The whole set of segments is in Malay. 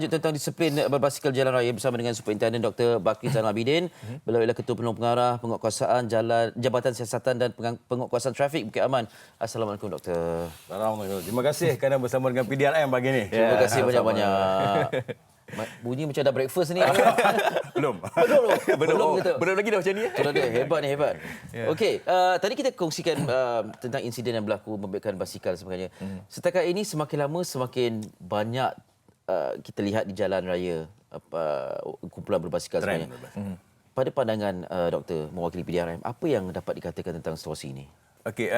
tajuk tentang disiplin berbasikal jalan raya bersama dengan Superintendent Dr. Bakri Zainal Abidin. Beliau ialah Ketua Penolong Pengarah Penguatkuasaan Jabatan Siasatan dan Penguatkuasaan Trafik Bukit Aman. Assalamualaikum Doktor. Assalamualaikum. Terima kasih kerana bersama dengan PDRM pagi ni. Terima kasih banyak-banyak. Bunyi macam dah breakfast ni. Belum. Belum lagi dah macam ni. Betul dia. Hebat ni, hebat. Okey, tadi kita kongsikan tentang insiden yang berlaku membebekkan basikal sebenarnya. Setakat ini semakin lama semakin banyak kita lihat di jalan raya kumpulan berbasikal sebenarnya. Pada pandangan doktor mewakili PDRM, apa yang dapat dikatakan tentang situasi ini? Okey,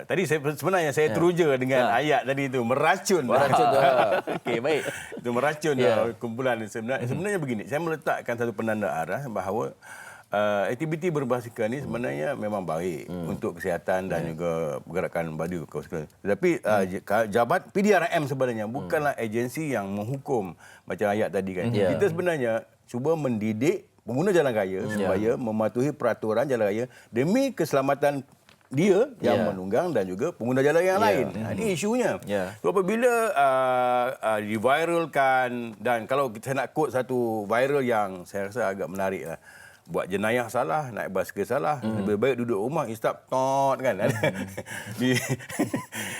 tadi sebenarnya saya teruja dengan ayat tadi itu, meracun. Okey, baik. Itu meracun kumpulan sebenarnya begini, saya meletakkan satu penanda arah bahawa aktiviti berbasikal ni sebenarnya memang baik untuk kesihatan dan juga pergerakan badu. Tetapi jabat PDRM sebenarnya bukanlah agensi yang menghukum macam ayat tadi kan. Kita sebenarnya cuba mendidik pengguna jalan raya supaya mematuhi peraturan jalan raya demi keselamatan dia yang menunggang dan juga pengguna jalan yang lain. Ini isunya. So, apabila diviralkan, dan kalau kita nak quote satu viral yang saya rasa agak menarik lah. Buat jenayah salah, naik basikal salah, lebih baik duduk rumah istap tot kan.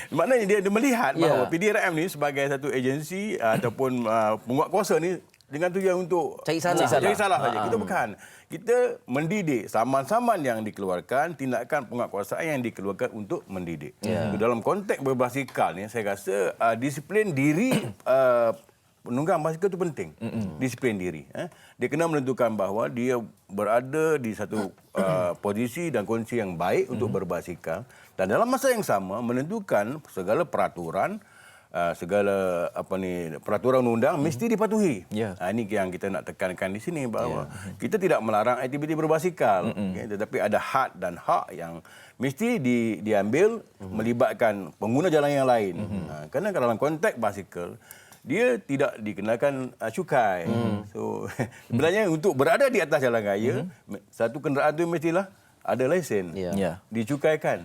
Maknanya dia melihat bahawa PDRM ni sebagai satu agensi ataupun penguatkuasa ni dengan tujuan untuk cari salah saja. Kita bukan. Kita mendidik saman-saman yang dikeluarkan, tindakan penguatkuasaan yang dikeluarkan untuk mendidik. Dalam konteks berbasikal ni, saya rasa disiplin diri penunggang basikal itu penting. Disiplin diri. Dia kena menentukan bahawa dia berada di satu posisi dan kondisi yang baik untuk berbasikal. Dan dalam masa yang sama menentukan segala peraturan, segala peraturan undang mesti dipatuhi. Ini yang kita nak tekankan di sini bahawa kita tidak melarang aktiviti berbasikal, tetapi ada had dan hak yang mesti diambil melibatkan pengguna jalan yang lain. Kerana dalam konteks basikal dia tidak dikenakan cukai. So sebenarnya untuk berada di atas jalan raya, satu kenderaan itu mestilah ada lesen, dicukaikan.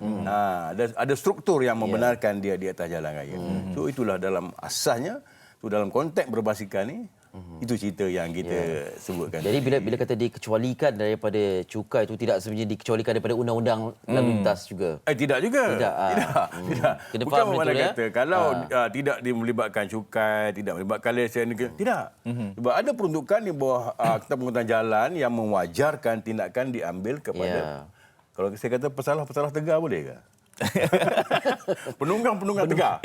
Ada struktur yang membenarkan dia di atas jalan raya. So itulah dalam asasnya, dalam konteks berbasikal ni, itu cerita yang kita sebutkan. Jadi bila kata dikecualikan daripada cukai itu, tidak sebenarnya dikecualikan daripada undang-undang lalu lintas juga? Tidak juga. Tidak. Bukan mana kata kalau tidak melibatkan cukai, tidak melibatkan lesen, tidak. Sebab ada peruntukan di bawah Kitab Pengurutan Jalan yang mewajarkan tindakan diambil kepada, kalau saya kata pesalah-pesalah tegar boleh ke? Penunggang-penunggang tegar.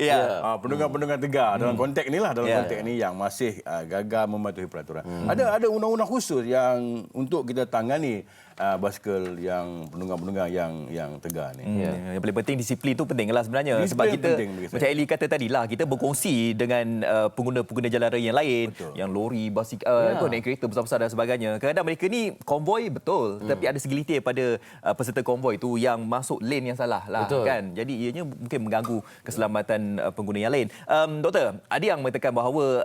Penunggang-penunggang tegar dalam konteks inilah, dalam konteks ini yang masih gagal mematuhi peraturan. Ada undang-undang khusus yang untuk kita tangani basikal yang penunggang-penunggang yang tegar ni. Yang paling penting disiplin tu pentinglah sebenarnya. Sebab kita macam Eli kata tadilah, kita berkongsi dengan pengguna-pengguna jalan raya yang lain, yang lori, basikal, naik kereta besar-besar dan sebagainya. Kadang-kadang mereka ni konvoi betul, tapi ada segelintir pada peserta konvoi tu yang masuk lane yang salah lah. Kan? Jadi ianya mungkin mengganggu keselamatan pengguna yang lain. Doktor, ada yang mengatakan bahawa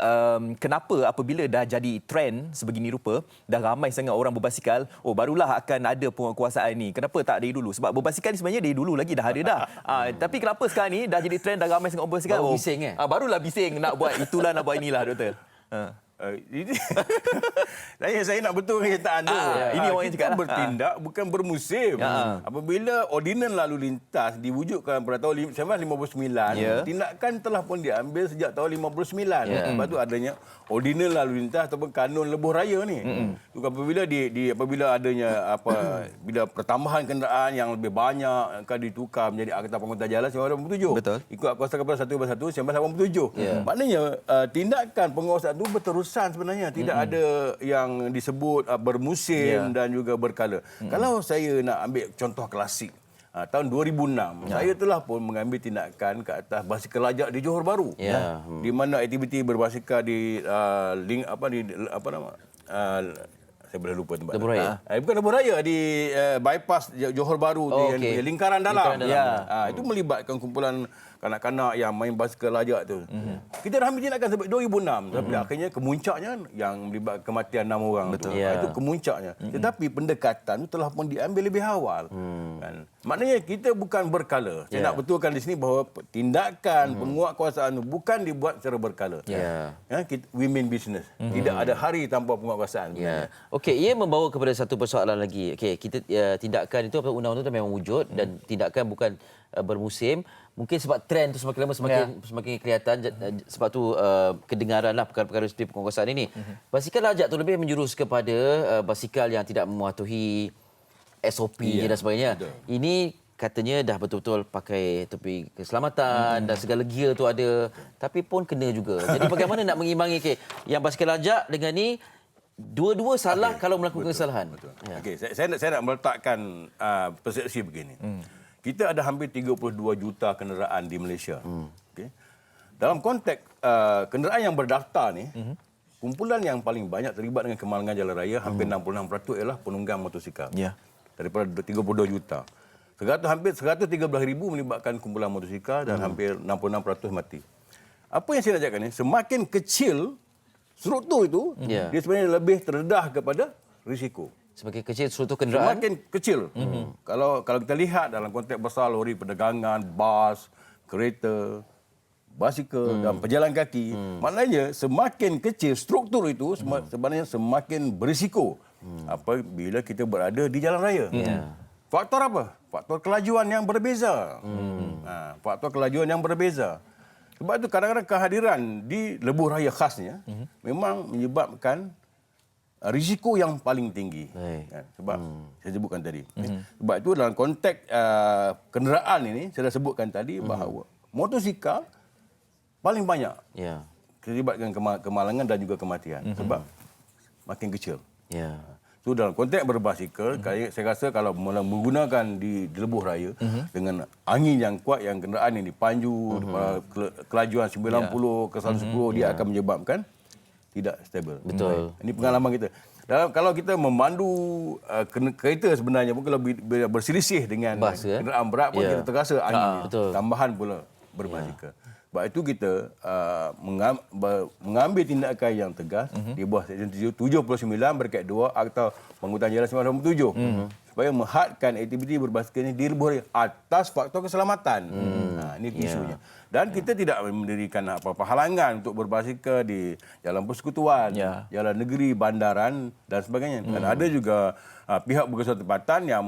kenapa apabila dah jadi trend sebegini rupa, dah ramai sangat orang berbasikal, barulah akan ada penguatkuasaan ni. Kenapa tak dari dulu? Sebab berbasikal ni sebenarnya dari dulu lagi dah ada dah. Tapi kenapa sekarang ni dah jadi trend, dah ramai sangat orang berbasikal? Baru bising barulah bising nak buat itulah, nak buat inilah, doktor. Saya nak betul kenyataan tu. Ini orang yang cakap bertindak bukan bermusim. Apabila ordinan lalu lintas diwujudkan pada tahun 1959, tindakan telah pun diambil sejak tahun 59. Sebab tu adanya ordinan lalu lintas ataupun kanun lebuh raya ni. Apabila adanya bila pertambahan kenderaan yang lebih banyak akan ditukar menjadi Akta Pengurutan Jalan 1987. Betul. Ikut Akta Kepada 1/1 1987. Maknanya tindakan penguasaan itu berterusan sebenarnya, tidak ada yang disebut bermusim dan juga berkala. Kalau saya nak ambil contoh klasik, tahun 2006 saya telah pun mengambil tindakan ke atas basikal lajak di Johor Bahru, di mana aktiviti berbasikal di saya boleh lupa tempat. Lebuh Raya. Bukan Lebuh Raya, di bypass Johor Bahru, di lingkaran dalam. Itu melibatkan kumpulan kanak-kanak yang main basikal lajak tu. Kita dah ambil tindakan sampai 2006. Tapi akhirnya kemuncaknya yang melibatkan kematian 6 orang. Itu kemuncaknya. Tetapi pendekatan itu telah pun diambil lebih awal. Kan? Maknanya kita bukan berkala. Saya nak betulkan di sini bahawa tindakan penguatkuasaan bukan dibuat secara berkala. We mean business. Tidak ada hari tanpa penguatkuasaan. Okey, ia membawa kepada satu persoalan lagi. Okey, kita tindakan itu undang-undang itu memang wujud dan tindakan bukan bermusim. Mungkin sebab trend tu semakin lama semakin kelihatan, sebab tu kedengaranlah perkara-perkara seperti penguatkuasaan ini. Basikal lajak tu lebih menjurus kepada basikal yang tidak mematuhi SOP dan sebagainya. Ini katanya dah betul-betul pakai topi keselamatan dan segala gear tu ada, tapi pun kena juga. Jadi bagaimana nak mengimbangi yang basikal lajak dengan ni dua-dua salah kalau melakukan kesalahan. Okey, saya nak meletakkan persepsi begini. Kita ada hampir 32 juta kenderaan di Malaysia. Okay. Dalam konteks kenderaan yang berdaftar ni, kumpulan yang paling banyak terlibat dengan kemalangan jalan raya hampir 66% ialah penunggang motosikal. Daripada 32 juta. Hampir 113,000 melibatkan kumpulan motosikal dan hampir 66% mati. Apa yang saya nak cakap ni, semakin kecil struktur itu, dia sebenarnya lebih terdedah kepada risiko. Semakin kecil struktur kenderaan? Semakin kecil. Kalau kita lihat dalam konteks besar lori perdagangan, bas, kereta, basikal dan pejalan kaki, maknanya semakin kecil struktur itu sebenarnya semakin berisiko apabila kita berada di jalan raya. Faktor apa? Faktor kelajuan yang berbeza. Faktor kelajuan yang berbeza. Sebab itu kadang-kadang kehadiran di lebuh raya khasnya memang menyebabkan risiko yang paling tinggi. Sebab saya sebutkan tadi. Sebab itu dalam konteks kenderaan ini, saya dah sebutkan tadi bahawa motosikal paling banyak terlibatkan kemalangan dan juga kematian. Sebab makin kecil. So dalam konteks berbasikal, saya rasa kalau menggunakan di lebuh raya dengan angin yang kuat, yang kenderaan yang dipanju, kelajuan 90 ke 110, dia akan menyebabkan tidak stabil. Betul. Ini pengalaman kita. Kalau kita memandu kereta sebenarnya pun kalau berselisih dengan kenderaan berat pun kita terasa angin. Tambahan pula berbasikal. Sebab itu kita mengambil tindakan yang tegas di bawah Seksyen 79 berkait 2 Akta Pengangkutan Jalan 1997 supaya menghadkan aktiviti berbasikal ini di lebuh raya atas faktor keselamatan. Ini isunya. Dan kita tidak mendirikan apa-apa halangan untuk berbasikal di jalan persekutuan, jalan negeri, bandaran dan sebagainya. Dan ada juga pihak berkuasa tempatan yang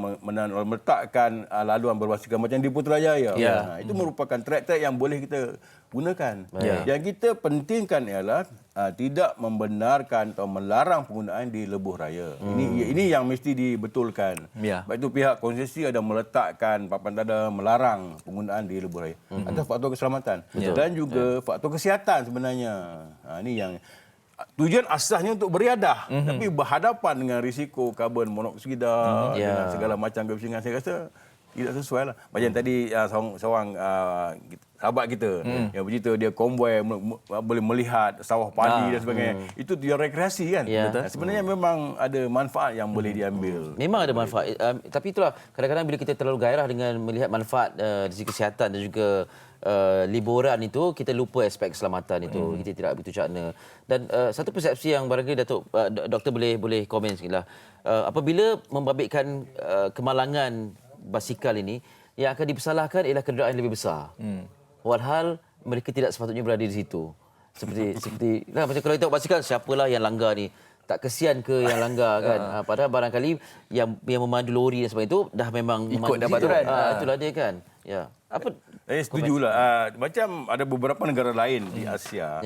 meletakkan laluan berbasikal macam di Putrajaya. Itu merupakan trek-trek yang boleh kita gunakan. Yang kita pentingkan ialah tidak membenarkan atau melarang penggunaan di lebuh raya. Ini yang mesti dibetulkan. Sebab itu pihak konsesi ada meletakkan papan tanda melarang penggunaan di lebuh raya. Atas faktor keselamatan. Dan juga faktor kesihatan sebenarnya. Ini yang tujuan asasnya untuk beriadah, tapi berhadapan dengan risiko karbon monoksida dengan segala macam kebisingan, saya rasa tidak sesuai lah. Macam tadi seorang sahabat kita yang bercerita dia konvoi boleh melihat sawah padi dan sebagainya. Itu dia rekreasi kan. Sebenarnya memang ada manfaat yang boleh diambil. Memang ada manfaat. Tapi itulah kadang-kadang bila kita terlalu gairah dengan melihat manfaat dari segi kesihatan dan juga liburan itu, kita lupa aspek keselamatan itu. Kita tidak begitu cakna. Dan satu persepsi yang barangkali doktor boleh komen sikitlah. Apabila membabitkan kemalangan basikal ini, yang akan dipersalahkan ialah kenderaan yang lebih besar. Walhal mereka tidak sepatutnya berada di situ. Seperti macam kalau kita tengok basikal, siapalah yang langgar ni? Tak kesian ke yang langgar kan? Padahal barangkali yang memandu lori dan sebagainya itu dah memang ikut dah peraturan. Itulah dia kan. Saya setujulah. Macam ada beberapa negara lain di Asia,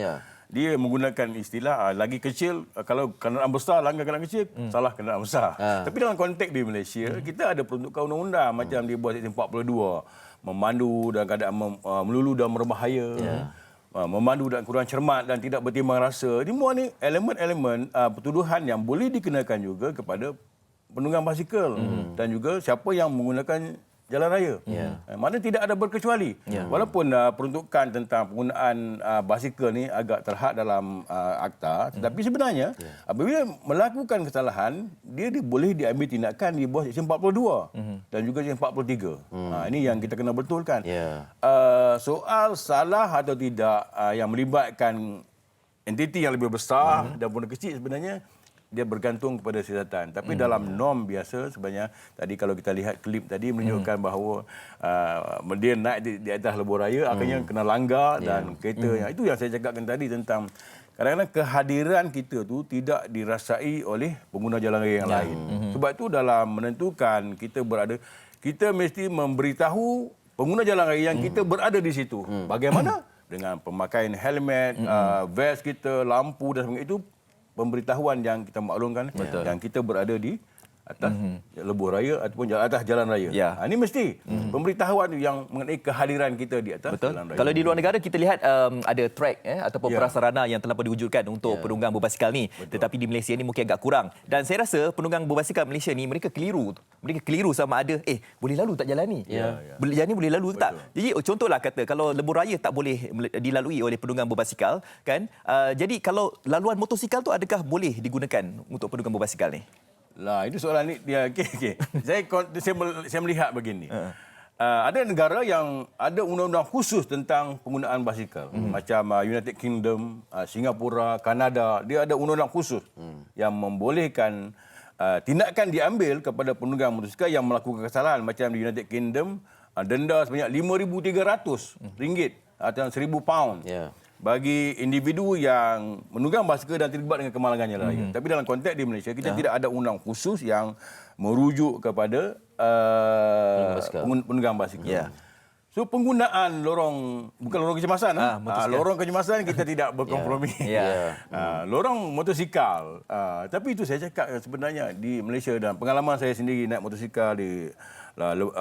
dia menggunakan istilah lagi kecil, kalau kenderaan besar langgar kenderaan kecil, salah kenderaan besar. Tapi dalam konteks di Malaysia, kita ada peruntukan undang-undang macam di bawah Seksyen 42, memandu dalam keadaan melulu dan berbahaya, memandu dan kurang cermat dan tidak bertimbang rasa. Ini semua ni elemen-elemen pertuduhan yang boleh dikenakan juga kepada penunggang basikal dan juga siapa yang menggunakan jalan raya. Mana tidak ada berkecuali. Walaupun peruntukan tentang penggunaan basikal ni agak terhad dalam akta, tetapi sebenarnya apabila melakukan kesalahan, dia boleh diambil tindakan di bawah Seksyen 42 dan juga Seksyen 43. Ini yang kita kena betulkan. Soal salah atau tidak yang melibatkan entiti yang lebih besar dan pun kecil, sebenarnya dia bergantung kepada siasatan. Tapi dalam norm biasa sebenarnya tadi kalau kita lihat klip tadi menunjukkan bahawa dia naik di atas lebuh raya akhirnya kena langgar dan kereta itu yang saya cakapkan tadi tentang kadang-kadang kehadiran kita tu tidak dirasai oleh pengguna jalan raya yang lain. Sebab itu dalam menentukan kita mesti memberitahu pengguna jalan raya yang kita berada di situ. Bagaimana? Dengan pemakaian helmet, vest kita, lampu dan sebagainya, itu pemberitahuan yang kita maklumkan yang kita berada di atas lebuh raya ataupun atas jalan raya. Ya. Ini mesti pemberitahuan yang mengenai kehadiran kita di atas jalan raya. Kalau di luar negara kita lihat ada track ataupun prasarana yang telah pun diwujudkan untuk penunggang berbasikal ni. Tetapi di Malaysia ni mungkin agak kurang. Dan saya rasa penunggang berbasikal Malaysia ni mereka keliru. Mereka keliru sama ada boleh lalu tak jalan ni? Jalan ni boleh lalu tak? Jadi contohlah kata kalau lebuh raya tak boleh dilalui oleh penunggang berbasikal kan? Jadi kalau laluan motosikal tu adakah boleh digunakan untuk penunggang berbasikal ni? Lah, itu soalan ni dia okey. Saya melihat begini. Ada negara yang ada undang-undang khusus tentang penggunaan basikal. Macam United Kingdom, Singapura, Kanada, dia ada undang-undang khusus yang membolehkan tindakan diambil kepada penunggang motosikal yang melakukan kesalahan. Macam di United Kingdom, denda sebanyak RM5,300 atau £1,000 bagi individu yang menunggang basikal dan terlibat dengan kemalangan jalan raya. Tapi dalam konteks di Malaysia, kita tidak ada undang khusus yang merujuk kepada penunggang basikal. So penggunaan bukan lorong kecemasan. Lorong kecemasan kita tidak berkompromi. Lorong motosikal. Tapi itu saya cakap sebenarnya di Malaysia dan pengalaman saya sendiri naik motosikal di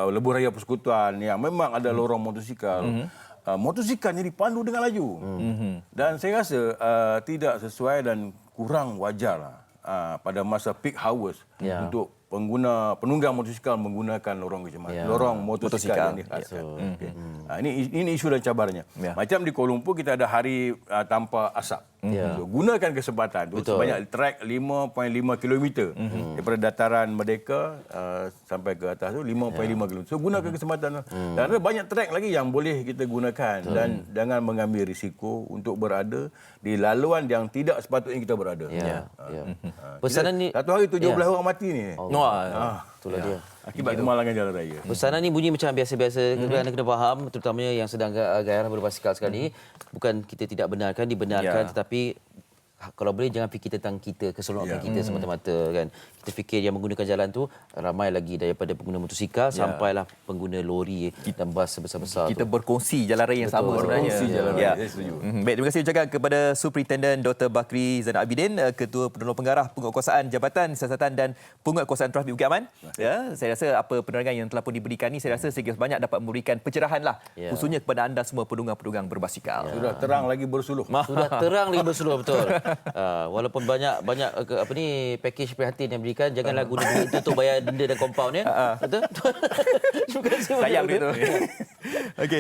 lebuh raya persekutuan yang memang ada lorong motosikal. Motosikalnya dipandu dengan laju. Dan saya rasa tidak sesuai dan kurang wajarlah pada masa peak hours untuk penunggang motosikal menggunakan lorong kecemasan, lorong motosikal yang dikhaskan. Ini isu dan cabarannya. Macam di Kuala Lumpur kita ada hari tanpa asap. So, gunakan kesempatan tu sebanyak trek 5.5 km daripada dataran Merdeka sampai ke atas tu 5.5 km. So gunakan kesempatan tu. Dan ada banyak trek lagi yang boleh kita gunakan dan jangan mengambil risiko untuk berada di laluan yang tidak sepatutnya kita berada. Pesanan ni satu hari 17 orang mati ni. Itulah dia. Akibat kemalangan jalan raya. Pesanan ni bunyi macam biasa-biasa. Anda kena faham, terutamanya yang sedang gairah berbasikal sekali. Bukan kita tidak benarkan, dibenarkan. Tetapi kalau boleh jangan fikir tentang kita, keseronokan kita semata-mata kan. Kita fikir yang menggunakan jalan tu ramai lagi daripada pengguna motosikal sampailah pengguna lori dan bas sebesar-besar kita tu. berkongsi jalan raya yang sama sebenarnya. Saya setuju. Baik, terima kasih ucapkan kepada Superintendent Dr. Bakri Zainal Abidin, Ketua Penolong Pengarah Penguatkuasaan Jabatan Siasatan dan Penguatkuasaan Trafik Bukit Aman. Saya rasa apa penerangan yang telah pun diberikan ni saya rasa sedikit banyak dapat memberikan pencerahan lah khususnya kepada anda semua penunggang-penunggang berbasikal. Sudah terang lagi bersuluh. Sudah terang lagi bersuluh betul. Walaupun banyak package prihatin yang berikan, janganlah guna duit itu untuk bayar denda dan kompaun ya. Betul? Terima kasih. Sayang duit tu. Okey.